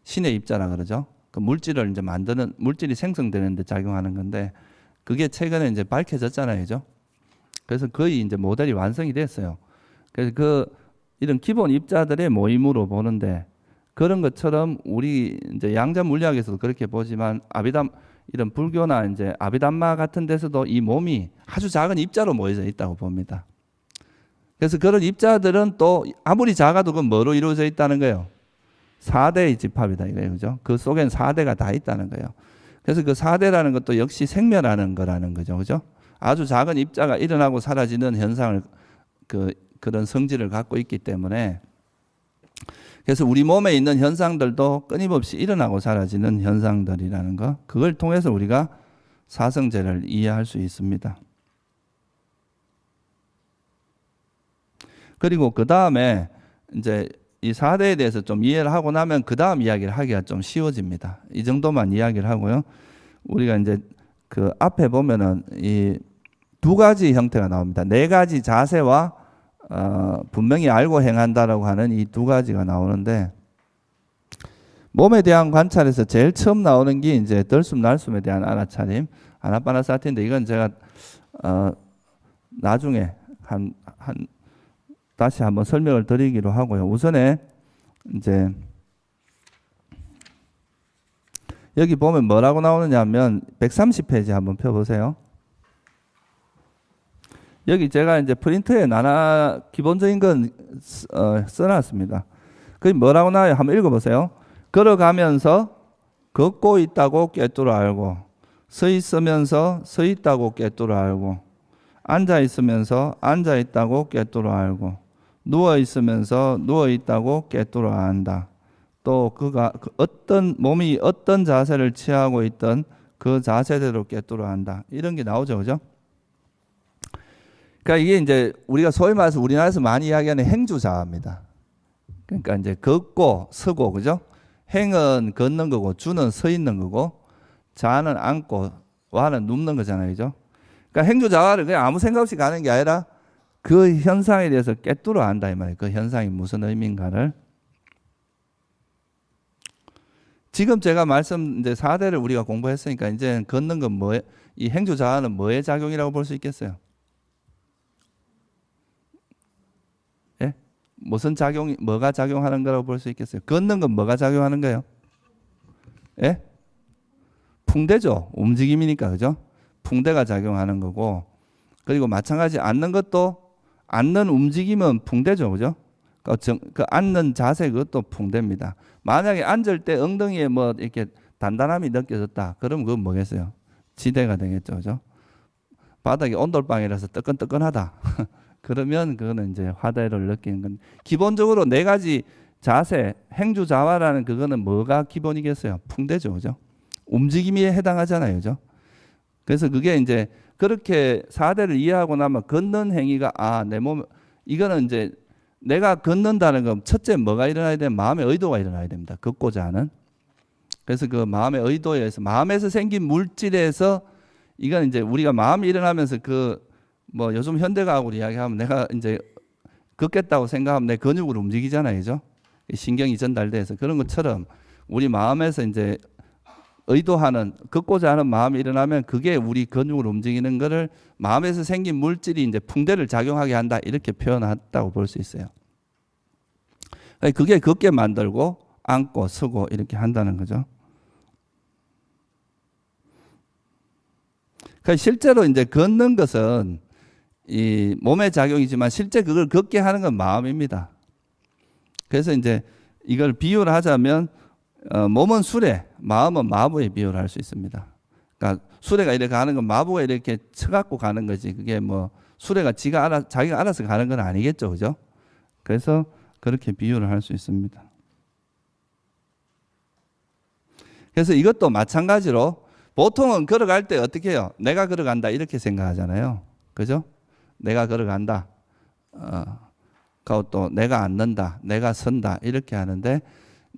신의 입자라 그러죠. 그 물질을 이제 만드는 물질이 생성되는 데 작용하는 건데 그게 최근에 이제 밝혀졌잖아요. 그죠? 그래서 거의 이제 모델이 완성이 됐어요. 그래서 이런 기본 입자들의 모임으로 보는데 그런 것처럼 우리 이제 양자 물리학에서도 그렇게 보지만 이런 불교나 이제 아비담마 같은 데서도 이 몸이 아주 작은 입자로 모여져 있다고 봅니다. 그래서 그런 입자들은 또 아무리 작아도 그건 뭐로 이루어져 있다는 거예요? 4대의 집합이다 이거예요. 그죠? 그 속엔 4대가 다 있다는 거예요. 그래서 그 4대라는 것도 역시 생멸하는 거라는 거죠. 그죠? 아주 작은 입자가 일어나고 사라지는 현상을 그런 성질을 갖고 있기 때문에 그래서 우리 몸에 있는 현상들도 끊임없이 일어나고 사라지는 현상들이라는 거 그걸 통해서 우리가 사성제를 이해할 수 있습니다. 그리고 그 다음에 이제 이 4대에 대해서 좀 이해를 하고 나면 그 다음 이야기를 하기가 좀 쉬워집니다. 이 정도만 이야기를 하고요. 우리가 이제 그 앞에 보면은 이 2가지 형태가 나옵니다. 4가지 자세와 분명히 알고 행한다라고 하는 이 2가지가 나오는데 몸에 대한 관찰에서 제일 처음 나오는 게 이제 덜숨 날숨에 대한 알아차림, 아나파나사티인데 이건 제가 나중에 다시 한번 설명을 드리기로 하고요. 우선에 이제 여기 보면 뭐라고 나오느냐 하면 130페이지 한번 펴보세요. 여기 제가 이제 프린트에 기본적인 건 써놨습니다. 그게 뭐라고 나와요? 한번 읽어보세요. 걸어가면서 걷고 있다고 꿰뚫어 알고, 서 있으면서 서 있다고 꿰뚫어 알고, 앉아 있으면서 앉아 있다고 꿰뚫어 알고, 누워 있으면서 누워 있다고 꿰뚫어 안다. 또 몸이 어떤 자세를 취하고 있던 그 자세대로 꿰뚫어 안다. 이런 게 나오죠, 그죠? 그러니까 이게 이제 우리가 소위 말해서 우리나라에서 많이 이야기하는 행주자입니다. 그러니까 이제 걷고 서고, 그죠? 행은 걷는 거고 주는 서 있는 거고 자는 앉고 와는 눕는 거잖아요, 그죠? 그러니까 행주자와를 그냥 아무 생각 없이 가는 게 아니라 그 현상에 대해서 꿰뚫어 안다 이 말이에요. 그 현상이 무슨 의미인가를. 지금 제가 말씀 이제 4대를 우리가 공부했으니까 이제 걷는 건 뭐, 이 행주자화는 뭐의 작용이라고 볼 수 있겠어요? 예? 무슨 작용이, 뭐가 작용하는 거라고 볼 수 있겠어요? 걷는 건 뭐가 작용하는 거예요? 예? 풍대죠. 움직임이니까, 그죠? 풍대가 작용하는 거고, 그리고 마찬가지 앉는 것도, 앉는 움직임은 풍대죠, 그죠? 그 앉는 자세 그것도 풍대입니다. 만약에 앉을 때 엉덩이에 뭐 이렇게 단단함이 느껴졌다. 그럼 그건 뭐겠어요? 지대가 되겠죠, 그죠? 바닥이 온돌방이라서 뜨끈뜨끈하다. 그러면 그거는 이제 화대를 느끼는 건 기본적으로 네 가지 자세, 행주자화라는 그거는 뭐가 기본이겠어요? 풍대죠, 그죠? 움직임이 해당하잖아요, 그죠? 그래서 그게 이제 그렇게 4대를 이해하고 나면 걷는 행위가 내 몸, 이거는 이제 내가 걷는다는 건 첫째 뭐가 일어나야 되면 마음의 의도가 일어나야 됩니다. 걷고자 하는. 그래서 그 마음의 의도에 의해서 마음에서 생긴 물질에서 이건 이제 우리가 마음이 일어나면서 그 뭐 요즘 현대과학으로 이야기하면 내가 이제 걷겠다고 생각하면 내 근육으로 움직이잖아요. 그죠? 신경이 전달돼서 그런 것처럼 우리 마음에서 이제 의도하는 걷고자 하는 마음이 일어나면 그게 우리 근육으로 움직이는 거를 마음에서 생긴 물질이 이제 풍대를 작용하게 한다 이렇게 표현했다고 볼 수 있어요. 그게 걷게 만들고 앉고 서고 이렇게 한다는 거죠. 실제로 이제 걷는 것은 이 몸의 작용이지만 실제 그걸 걷게 하는 건 마음입니다. 그래서 이제 이걸 비유를 하자면 몸은 수레, 마음은 마부에 비유를 할 수 있습니다. 그러니까 수레가 이렇게 가는 건 마부가 이렇게 쳐갖고 가는 거지. 그게 뭐 수레가 자기가 알아서 가는 건 아니겠죠, 그죠? 그래서 그렇게 비유를 할 수 있습니다. 그래서 이것도 마찬가지로 보통은 걸어갈 때 어떻게 해요? 내가 걸어간다 이렇게 생각하잖아요, 그죠? 내가 걸어간다. 그리고 또 내가 앉는다, 내가 선다 이렇게 하는데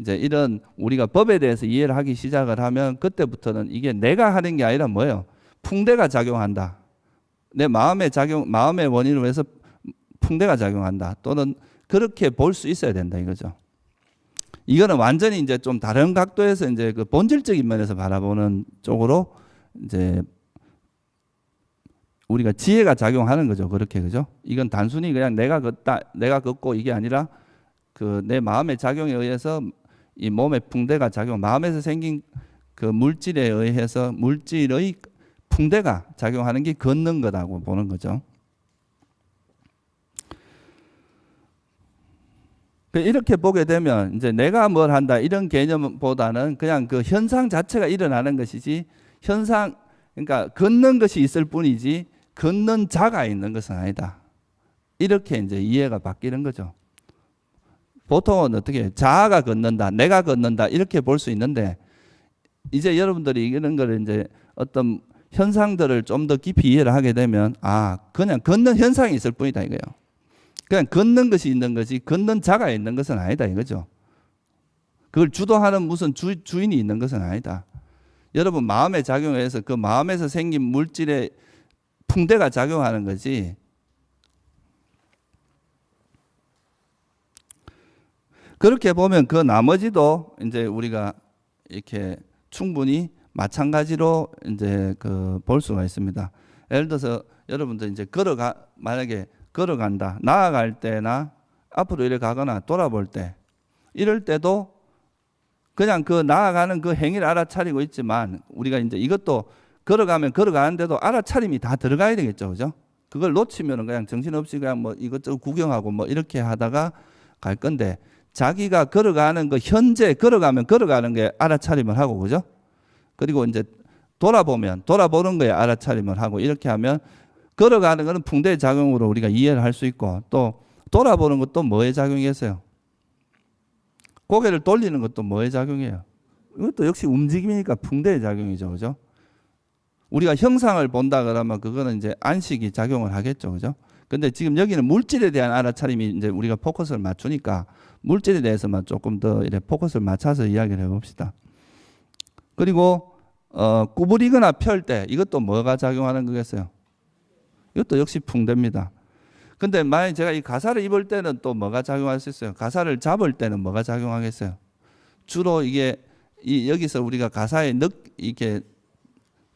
이제 이런 우리가 법에 대해서 이해를 하기 시작을 하면 그때부터는 이게 내가 하는 게 아니라 뭐예요? 풍대가 작용한다. 내 마음의 원인으로 해서 풍대가 작용한다. 또는 그렇게 볼 수 있어야 된다 이거죠. 이거는 완전히 이제 좀 다른 각도에서 이제 그 본질적인 면에서 바라보는 쪽으로 이제 우리가 지혜가 작용하는 거죠. 그렇게, 그죠? 이건 단순히 그냥 내가 걷고 이게 아니라 그 내 마음의 작용에 의해서 이 몸의 풍대가 마음에서 생긴 그 물질에 의해서 물질의 풍대가 작용하는 게 걷는 거라고 보는 거죠. 이렇게 보게 되면 이제 내가 뭘 한다 이런 개념보다는 그냥 그 현상 자체가 일어나는 것이지 그러니까 걷는 것이 있을 뿐이지 걷는 자가 있는 것은 아니다. 이렇게 이제 이해가 바뀌는 거죠. 보통은 어떻게 자아가 걷는다, 내가 걷는다 이렇게 볼 수 있는데 이제 여러분들이 이런 걸 이제 어떤 현상들을 좀 더 깊이 이해를 하게 되면 그냥 걷는 현상이 있을 뿐이다 이거예요. 그냥 걷는 것이 있는 것이 걷는 자가 있는 것은 아니다 이거죠. 그걸 주도하는 무슨 주인이 있는 것은 아니다. 여러분 마음의 작용에 의해서 그 마음에서 생긴 물질의 풍대가 작용하는 거지. 그렇게 보면 그 나머지도 이제 우리가 이렇게 충분히 마찬가지로 이제 그 볼 수가 있습니다. 예를 들어서 여러분들 이제 만약에 걸어간다. 나아갈 때나 앞으로 이렇게 가거나 돌아볼 때 이럴 때도 그냥 그 나아가는 그 행위를 알아차리고 있지만 우리가 이제 이것도 걸어가면 걸어가는데도 알아차림이 다 들어가야 되겠죠. 그죠? 그걸 놓치면 그냥 정신없이 그냥 뭐 이것저것 구경하고 뭐 이렇게 하다가 갈 건데 자기가 걸어가는 거 현재 걸어가면 걸어가는 게 알아차림을 하고 그죠? 그리고 이제 돌아보는 거에 알아차림을 하고 이렇게 하면 걸어가는 것은 풍대의 작용으로 우리가 이해를 할 수 있고 또 돌아보는 것도 뭐의 작용이겠어요? 고개를 돌리는 것도 뭐의 작용이에요? 이것도 역시 움직임이니까 풍대의 작용이죠. 그죠? 우리가 형상을 본다 그러면 그거는 이제 안식이 작용을 하겠죠. 그죠? 근데 지금 여기는 물질에 대한 알아차림이 이제 우리가 포커스를 맞추니까 물질에 대해서만 조금 더 이렇게 포커스를 맞춰서 이야기를 해봅시다. 그리고 구부리거나 펼 때 이것도 뭐가 작용하는 거겠어요? 이것도 역시 풍대입니다. 근데 만약 제가 이 가사를 입을 때는 또 뭐가 작용할 수 있어요? 가사를 잡을 때는 뭐가 작용하겠어요? 주로 이게 여기서 우리가 가사에 이게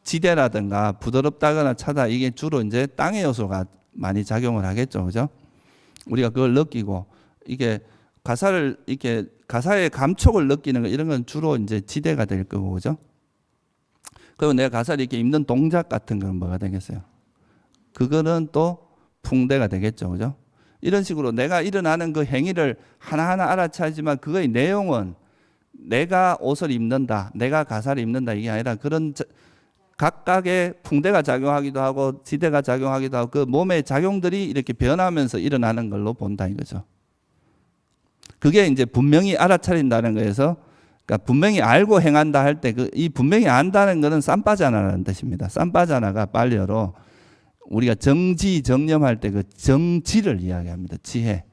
지대라든가 부드럽다거나 차다 이게 주로 이제 땅의 요소가 많이 작용을 하겠죠, 그죠? 우리가 그걸 느끼고 이게 가사를 이렇게 가사의 감촉을 느끼는 거 이런 건 주로 이제 지대가 될 거고, 그죠? 그리고 내가 가사를 이렇게 입는 동작 같은 건 뭐가 되겠어요? 그거는 또 풍대가 되겠죠, 그죠? 이런 식으로 내가 일어나는 그 행위를 하나하나 알아차리지만 그거의 내용은 내가 옷을 입는다, 내가 가사를 입는다 이게 아니라 그런 각각의 풍대가 작용하기도 하고 지대가 작용하기도 하고 그 몸의 작용들이 이렇게 변하면서 일어나는 걸로 본다 이거죠. 그게 이제 분명히 알아차린다는 거에서 그러니까 분명히 알고 행한다 할 때 이 분명히 안다는 거는 쌈바자나라는 뜻입니다. 쌈바자나가 빨리어로 우리가 정지정념할 때 그 정지를 이야기합니다. 지혜.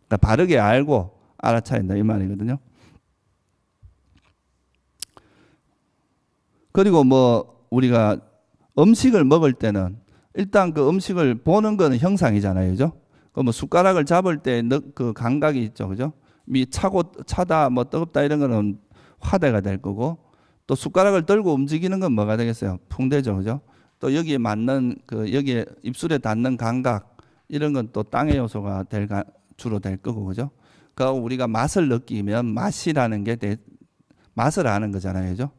그러니까 바르게 알고 알아차린다 이 말이거든요. 그리고 뭐 우리가 음식을 먹을 때는 일단 그 음식을 보는 거는 형상이잖아요, 그죠? 그 뭐 숟가락을 잡을 때 그 감각이 있죠, 그죠? 차다, 뭐 뜨겁다 이런 거는 화대가 될 거고 또 숟가락을 들고 움직이는 건 뭐가 되겠어요? 풍대죠, 그죠? 또 여기에 맞는 여기에 입술에 닿는 감각 이런 건 또 땅의 요소가 주로 될 거고, 그죠? 그러니까 우리가 맛을 느끼면 맛이라는 게 맛을 아는 거잖아요, 그죠?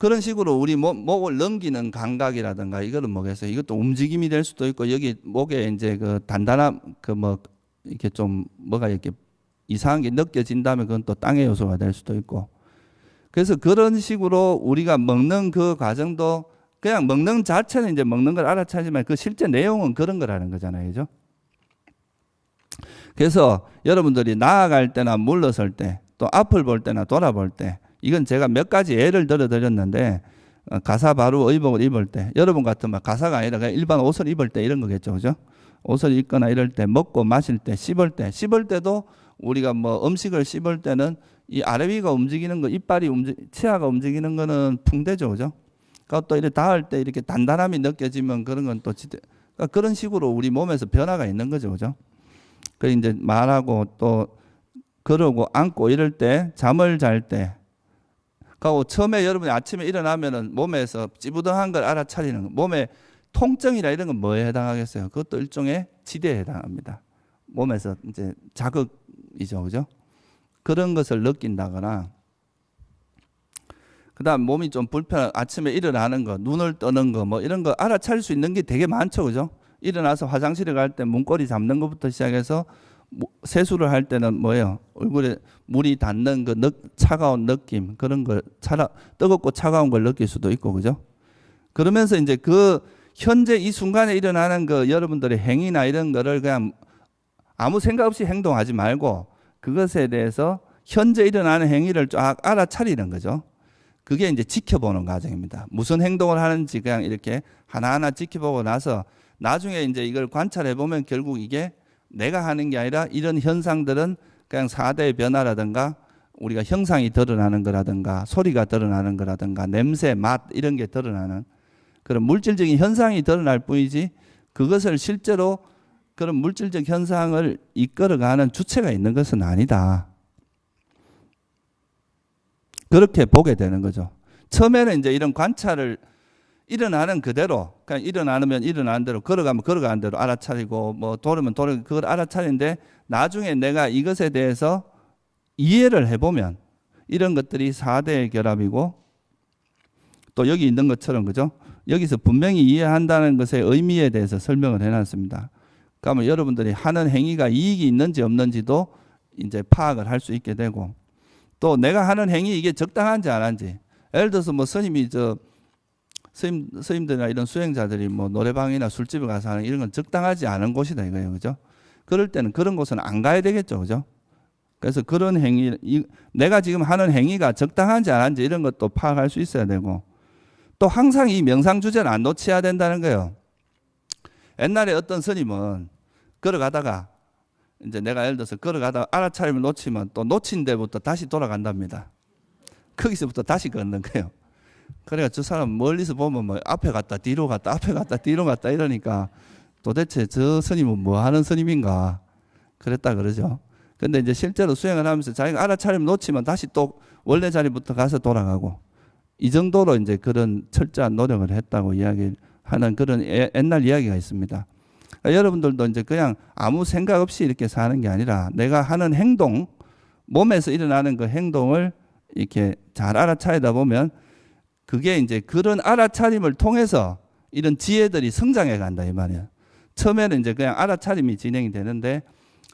그런 식으로 우리 목을 넘기는 감각이라든가 이거는 뭐겠어요? 이것도 움직임이 될 수도 있고 여기 목에 이제 그 단단함 이렇게 좀 뭐가 이렇게 이상한 게 느껴진다면 그건 또 땅의 요소가 될 수도 있고 그래서 그런 식으로 우리가 먹는 그 과정도 그냥 먹는 자체는 이제 먹는 걸 알아차리지만 그 실제 내용은 그런 거라는 거잖아요, 그죠? 그래서 여러분들이 나아갈 때나 물러설 때 또 앞을 볼 때나 돌아볼 때 이건 제가 몇 가지 예를 들어 드렸는데 가사 바로 의복을 입을 때 여러분 같으면 가사가 아니라 그냥 일반 옷을 입을 때 이런 거겠죠, 그죠? 옷을 입거나 이럴 때 먹고 마실 때 씹을 때도 우리가 뭐 음식을 씹을 때는 이 아래 위가 움직이는 거 이빨이 치아가 움직이는 거는 풍대죠, 그죠? 그러니까 또 이렇게 닿을 때 이렇게 단단함이 느껴지면 그런 건 또 그러니까 그런 식으로 우리 몸에서 변화가 있는 거죠, 그죠? 그 이제 말하고 또 그러고 앉고 이럴 때 잠을 잘 때 그리고 처음에 여러분이 아침에 일어나면은 몸에서 찌부둥한 걸 알아차리는 거. 몸에 통증이나 이런 건 뭐에 해당하겠어요? 그것도 일종의 지대에 해당합니다. 몸에서 이제 자극이죠, 그죠? 그런 것을 느낀다거나, 그 다음 몸이 좀 불편한, 아침에 일어나는 거, 눈을 뜨는 거, 뭐 이런 거 알아차릴 수 있는 게 되게 많죠, 그죠? 일어나서 화장실에 갈 때 문고리 잡는 것부터 시작해서 세수를 할 때는 뭐예요? 얼굴에 물이 닿는 그 차가운 느낌 그런 걸 뜨겁고 차가운 걸 느낄 수도 있고, 그죠? 그러면서 이제 그 현재 이 순간에 일어나는 그 여러분들의 행위나 이런 거를 그냥 아무 생각 없이 행동하지 말고 그것에 대해서 현재 일어나는 행위를 쫙 알아차리는 거죠. 그게 이제 지켜보는 과정입니다. 무슨 행동을 하는지 그냥 이렇게 하나하나 지켜보고 나서 나중에 이제 이걸 관찰해 보면 결국 이게 내가 하는 게 아니라 이런 현상들은 그냥 4대의 변화라든가 우리가 형상이 드러나는 거라든가 소리가 드러나는 거라든가 냄새, 맛 이런 게 드러나는 그런 물질적인 현상이 드러날 뿐이지 그것을 실제로 그런 물질적 현상을 이끌어가는 주체가 있는 것은 아니다. 그렇게 보게 되는 거죠. 처음에는 이제 이런 관찰을 일어나는 그대로 그냥 일어나면 일어나는 대로 걸어가면 걸어가는 대로 알아차리고 뭐 돌으면 돌으면 그걸 알아차리는데 나중에 내가 이것에 대해서 이해를 해보면 이런 것들이 4대의 결합이고 또 여기 있는 것처럼 그죠? 여기서 분명히 이해한다는 것의 의미에 대해서 설명을 해놨습니다. 그러면 여러분들이 하는 행위가 이익이 있는지 없는지도 이제 파악을 할 수 있게 되고 또 내가 하는 행위 이게 적당한지 안 한지 예를 들어서 뭐 스님들이나 이런 수행자들이 뭐 노래방이나 술집에 가서 하는 이런 건 적당하지 않은 곳이다 이거예요, 그죠? 그럴 때는 그런 곳은 안 가야 되겠죠, 그죠? 그래서 그런 행위, 내가 지금 하는 행위가 적당한지 안 한지 이런 것도 파악할 수 있어야 되고 또 항상 이 명상 주제를 안 놓쳐야 된다는 거예요. 옛날에 어떤 스님은 걸어가다가 이제 내가 예를 들어서 걸어가다가 알아차리면 놓치면 또 놓친 데부터 다시 돌아간답니다. 거기서부터 다시 걷는 거예요. 그러니까 저 사람 멀리서 보면 뭐 앞에 갔다 뒤로 갔다 앞에 갔다 뒤로 갔다 이러니까 도대체 저 스님은 뭐 하는 스님인가 그랬다 그러죠. 근데 이제 실제로 수행을 하면서 자기가 알아차림 놓치면 다시 또 원래 자리부터 가서 돌아가고 이 정도로 이제 그런 철저한 노력을 했다고 이야기하는 그런 옛날 이야기가 있습니다. 그러니까 여러분들도 이제 그냥 아무 생각 없이 이렇게 사는 게 아니라 내가 하는 행동, 몸에서 일어나는 그 행동을 이렇게 잘 알아차리다 보면 그게 이제 그런 알아차림을 통해서 이런 지혜들이 성장해 간다 이 말이에요. 처음에는 이제 그냥 알아차림이 진행이 되는데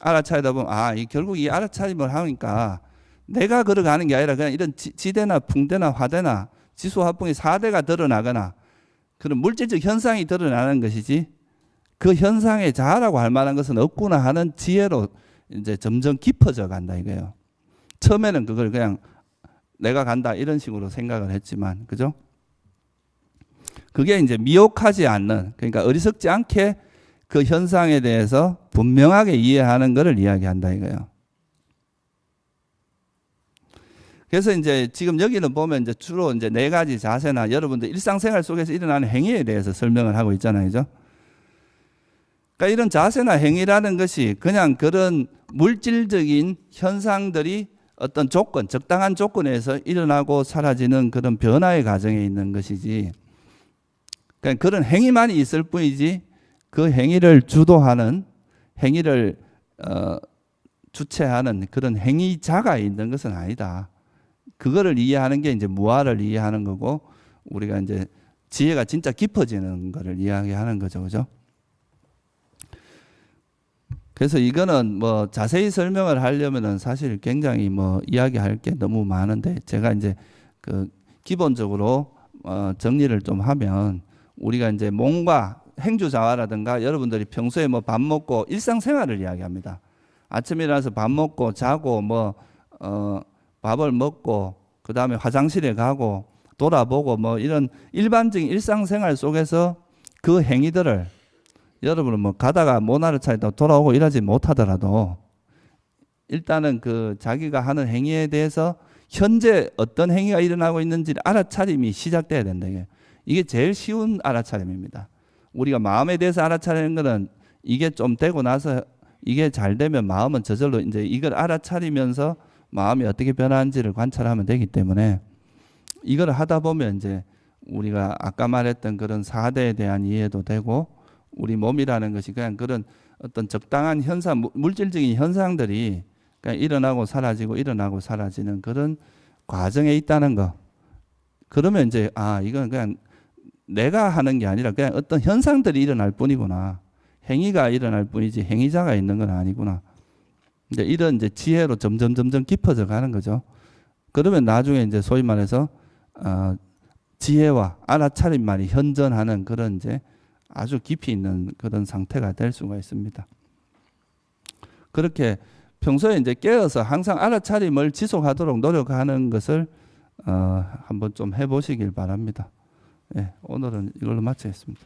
알아차리다 보면 결국 이 알아차림을 하니까 내가 걸어가는 게 아니라 그냥 이런 지대나 풍대나 화대나 지수화풍이 4대가 드러나거나 그런 물질적 현상이 드러나는 것이지 그 현상에 자아라고 할 만한 것은 없구나 하는 지혜로 이제 점점 깊어져 간다 이거예요. 처음에는 그걸 그냥 내가 간다 이런 식으로 생각을 했지만 그죠? 그게 이제 미혹하지 않는 그러니까 어리석지 않게 그 현상에 대해서 분명하게 이해하는 것을 이야기한다 이거예요. 그래서 이제 지금 여기는 보면 이제 주로 이제 4가지 자세나 여러분들 일상생활 속에서 일어나는 행위에 대해서 설명을 하고 있잖아요. 그죠? 그러니까 이런 자세나 행위라는 것이 그냥 그런 물질적인 현상들이 어떤 조건, 적당한 조건에서 일어나고 사라지는 그런 변화의 과정에 있는 것이지 그러니까 그런 행위만이 있을 뿐이지 그 행위를 주도하는 행위를 주체하는 그런 행위자가 있는 것은 아니다. 그거를 이해하는 게 이제 무아를 이해하는 거고 우리가 이제 지혜가 진짜 깊어지는 거를 이야기하는 거죠. 그죠? 그래서 이거는 뭐 자세히 설명을 하려면은 사실 굉장히 뭐 이야기할 게 너무 많은데 제가 이제 그 기본적으로 정리를 좀 하면 우리가 이제 몸과 행주자화라든가 여러분들이 평소에 뭐 밥 먹고 일상생활을 이야기합니다. 아침에 일어나서 밥 먹고 자고 밥을 먹고 그 다음에 화장실에 가고 돌아보고 뭐 이런 일반적인 일상생활 속에서 그 행위들을 여러분은 뭐 가다가 모나를 차에다 돌아오고 이러지 못하더라도 일단은 그 자기가 하는 행위에 대해서 현재 어떤 행위가 일어나고 있는지를 알아차림이 시작돼야 된다. 이게 제일 쉬운 알아차림입니다. 우리가 마음에 대해서 알아차리는 거는 이게 좀 되고 나서 이게 잘 되면 마음은 저절로 이제 이걸 알아차리면서 마음이 어떻게 변하는지를 관찰하면 되기 때문에 이걸 하다 보면 이제 우리가 아까 말했던 그런 4대에 대한 이해도 되고 우리 몸이라는 것이 그냥 그런 어떤 적당한 현상, 물질적인 현상들이 그냥 일어나고 사라지고 일어나고 사라지는 그런 과정에 있다는 거. 그러면 이제 이건 그냥 내가 하는 게 아니라 그냥 어떤 현상들이 일어날 뿐이구나. 행위가 일어날 뿐이지 행위자가 있는 건 아니구나. 이제 이런 이제 지혜로 점점 깊어져 가는 거죠. 그러면 나중에 이제 소위 말해서 지혜와 알아차림만이 현존하는 그런 이제 아주 깊이 있는 그런 상태가 될 수가 있습니다. 그렇게 평소에 이제 깨어서 항상 알아차림을 지속하도록 노력하는 것을 한번 좀 해보시길 바랍니다. 예, 오늘은 이걸로 마치겠습니다.